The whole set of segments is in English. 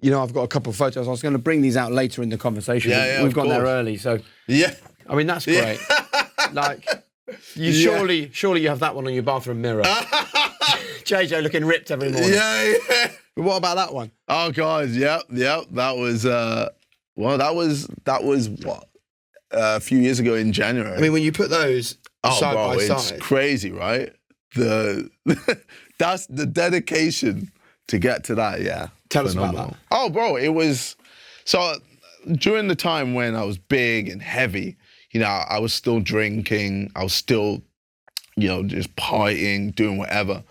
you know, I've got a couple of photos. I was going to bring these out later in the conversation. Yeah, We've gone there early, so yeah. I mean, that's great. Like, you surely you have that one on your bathroom mirror. JJ looking ripped every morning. Yeah. But what about that one? Oh God, yep. That was that was what a few years ago in January. I mean, when you put those side by side, it's crazy, right? That's the dedication to get to that. Yeah, tell us about that. Oh, bro, it was so during the time when I was big and heavy. You know, I was still drinking. I was still, you know, just partying, doing whatever.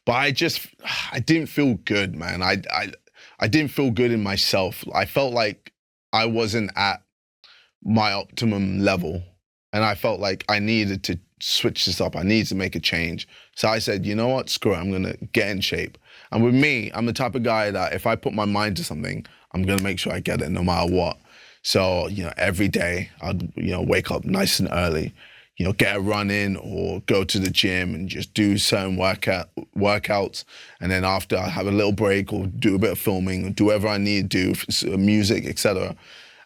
But I didn't feel good, man. I didn't feel good in myself. I felt like I wasn't at my optimum level. And I felt like I needed to switch this up. I needed to make a change. So I said, you know what, screw it. I'm going to get in shape. And with me, I'm the type of guy that if I put my mind to something, I'm going to make sure I get it no matter what. So, you know, every day I'd, you know, wake up nice and early, you know, get a run in or go to the gym and just do certain workouts. And then after I have a little break or do a bit of filming or do whatever I need to do, music, etc.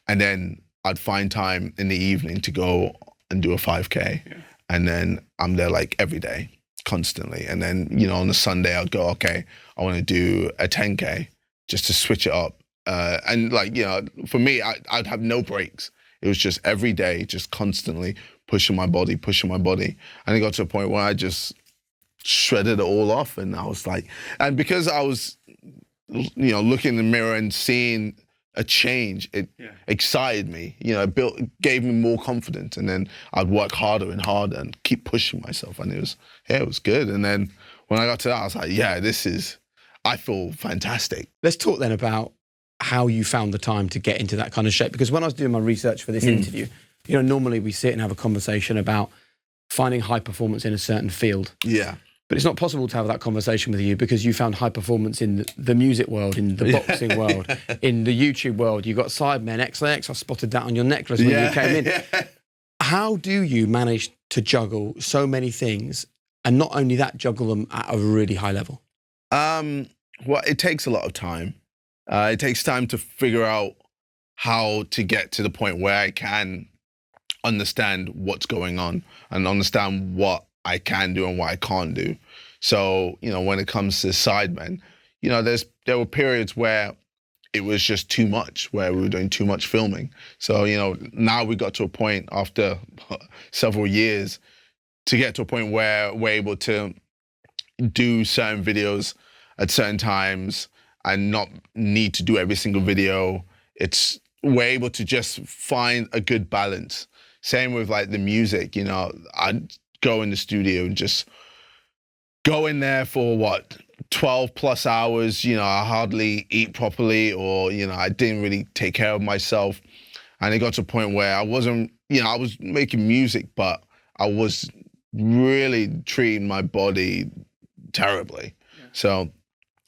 And then I'd find time in the evening to go and do a 5K. Yeah. And then I'm there like every day, constantly. And then, you know, on a Sunday I'd go, okay, I want to do a 10K just to switch it up. And like, you know, for me, I'd have no breaks. It was just every day, just constantly pushing my body. And it got to a point where I just shredded it all off. And I was like, and because I was, you know, looking in the mirror and seeing a change, it excited me, you know, gave me more confidence. And then I'd work harder and harder and keep pushing myself. And it was good. And then when I got to that, I was like, yeah, I feel fantastic. Let's talk then about how you found the time to get into that kind of shape. Because when I was doing my research for this interview, you know, normally we sit and have a conversation about finding high performance in a certain field. Yeah. But it's not possible to have that conversation with you because you found high performance in the music world, in the boxing world, in the YouTube world. You got Sidemen, XX. I spotted that on your necklace when you came in. How do you manage to juggle so many things and not only that, juggle them at a really high level? Well, it takes a lot of time. It takes time to figure out how to get to the point where I can understand what's going on and understand what I can do and what I can't do. So, you know, when it comes to Sidemen, you know, there were periods where it was just too much, where we were doing too much filming. So, you know, now we got to a point after several years to get to a point where we're able to do certain videos at certain times and not need to do every single video. We're able to just find a good balance. Same with like the music, you know, I'd go in the studio and just go in there for 12 plus hours, you know, I hardly eat properly or, you know, I didn't really take care of myself. And it got to a point where I wasn't, you know, I was making music, but I was really treating my body terribly. Yeah. So,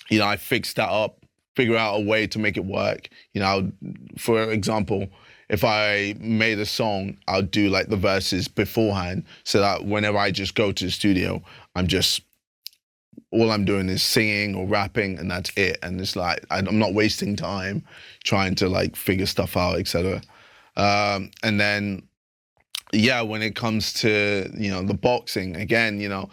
you know, I fixed that up, figure out a way to make it work. You know, for example, if I made a song, I'll do like the verses beforehand so that whenever I just go to the studio, all I'm doing is singing or rapping and that's it. And it's like, I'm not wasting time trying to like figure stuff out, etc. And then, yeah, when it comes to, you know, the boxing, again, you know,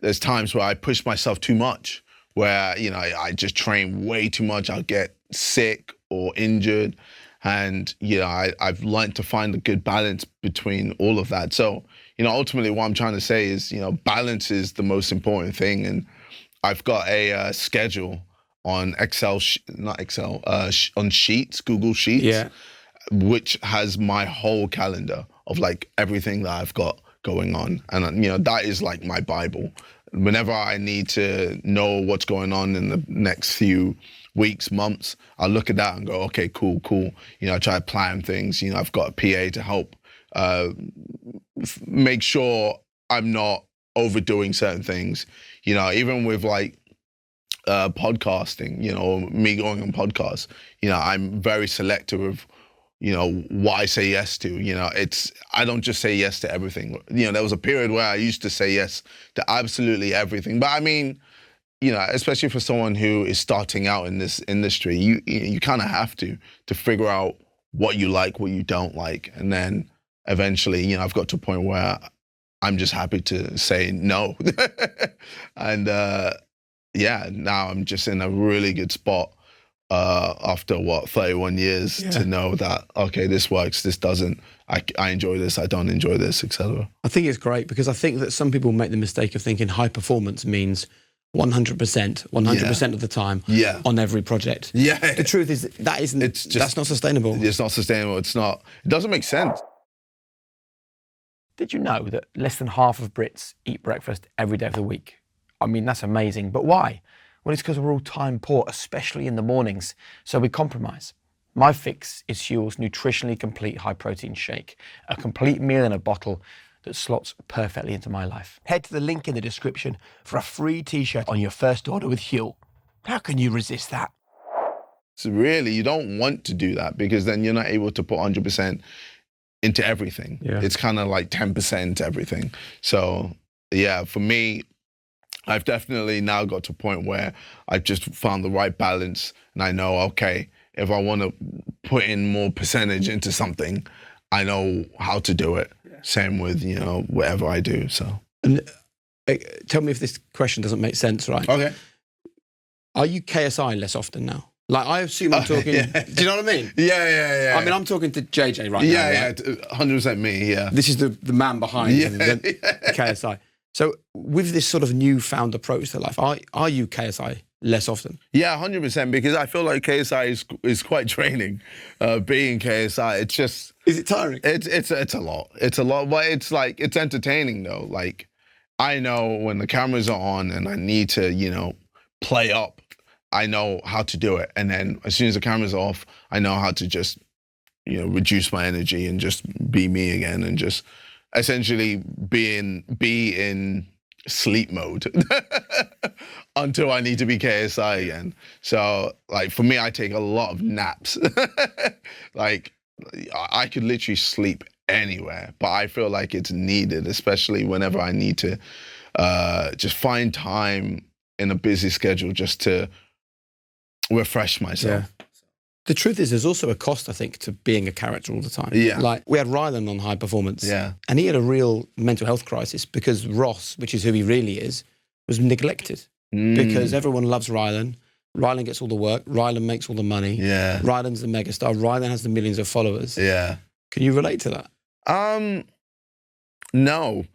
there's times where I push myself too much, where, you know, I just train way too much. I'll get sick or injured. And, you know, I've learned to find a good balance between all of that. So, you know, ultimately what I'm trying to say is, you know, balance is the most important thing. And I've got a schedule on on Sheets, Google Sheets, which has my whole calendar of like everything that I've got going on. And, you know, that is like my Bible. Whenever I need to know what's going on in the next few weeks, months, I'll look at that and go, okay, cool. You know, I try to plan things. You know, I've got a PA to help make sure I'm not overdoing certain things. You know, even with like podcasting, you know, me going on podcasts, you know, I'm very selective of, you know, what I say yes to. You know, I don't just say yes to everything. You know, there was a period where I used to say yes to absolutely everything. But I mean, you know, especially for someone who is starting out in this industry, you kind of have to figure out what you like, what you don't like, and then eventually, you know, I've got to a point where I'm just happy to say no, and yeah, now I'm just in a really good spot after 31 years to know that, okay, this works, this doesn't, I enjoy this, I don't enjoy this, etc. I think it's great because I think that some people make the mistake of thinking high performance means 100% of the time on every project. Yeah. The truth is that's not sustainable. It's not sustainable. It doesn't make sense. Did you know that less than half of Brits eat breakfast every day of the week? I mean, that's amazing. But why? Well, it's because we're all time poor, especially in the mornings. So we compromise. My fix is Huel's nutritionally complete high protein shake, a complete meal in a bottle that slots perfectly into my life. Head to the link in the description for a free t-shirt on your first order with Huel. How can you resist that? So really, you don't want to do that because then you're not able to put 100% into everything. Yeah. It's kind of like 10% into everything. So yeah, for me, I've definitely now got to a point where I've just found the right balance, and I know, okay, if I want to put in more percentage into something, I know how to do it. Yeah. Same with, you know, whatever I do, so. And tell me if this question doesn't make sense, right? Okay. Are you KSI less often now? Like, I assume I'm talking, do you know what I mean? Yeah. I mean, I'm talking to JJ right now. Yeah, 100% me, yeah. This is the man behind the KSI. So with this sort of newfound approach to life, are you KSI less often? Yeah, 100%, because I feel like KSI is quite draining. Being KSI, it's just... Is it tiring? It's a lot. It's a lot, but it's like, it's entertaining though. Like, I know when the cameras are on and I need to, you know, play up, I know how to do it. And then as soon as the camera's off, I know how to just, you know, reduce my energy and just be me again and just essentially be in sleep mode until I need to be KSI again. So like for me, I take a lot of naps. Like I could literally sleep anywhere, but I feel like it's needed, especially whenever I need to just find time in a busy schedule just to refresh myself. Yeah. The truth is, there's also a cost, I think, to being a character all the time. Yeah. Like, we had Rylan on High Performance. Yeah. And he had a real mental health crisis because Ross, which is who he really is, was neglected. Because everyone loves Rylan. Rylan gets all the work. Rylan makes all the money. Yeah. Rylan's the megastar. Rylan has the millions of followers. Yeah. Can you relate to that? No.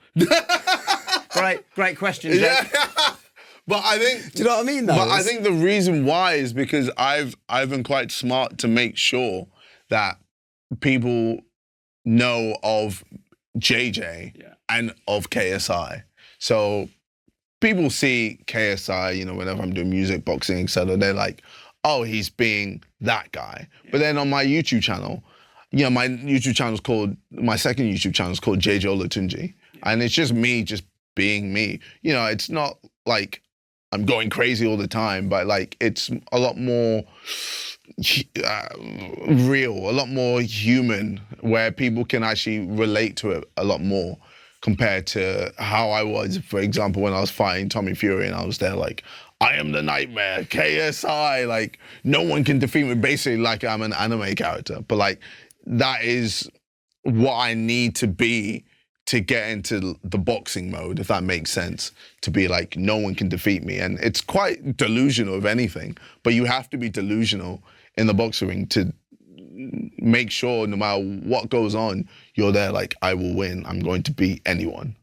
Great question, Jake. Yeah. But I think, do you know what I mean? But I think the reason why is because I've been quite smart to make sure that people know of JJ and of KSI. So people see KSI, you know, whenever I'm doing music, boxing, etc. They're like, oh, he's being that guy. But then on my YouTube channel, you know, my second YouTube channel is called JJ Olatunji, and it's just me, just being me. You know, it's not like I'm going crazy all the time, but like it's a lot more real, a lot more human, where people can actually relate to it a lot more compared to how I was, for example, when I was fighting Tommy Fury and I was there like, I am the nightmare, KSI, like no one can defeat me, basically like I'm an anime character. But like that is what I need to be to get into the boxing mode, if that makes sense, to be like, no one can defeat me. And it's quite delusional, if anything, but you have to be delusional in the boxing ring to make sure no matter what goes on, you're there like, I will win, I'm going to beat anyone.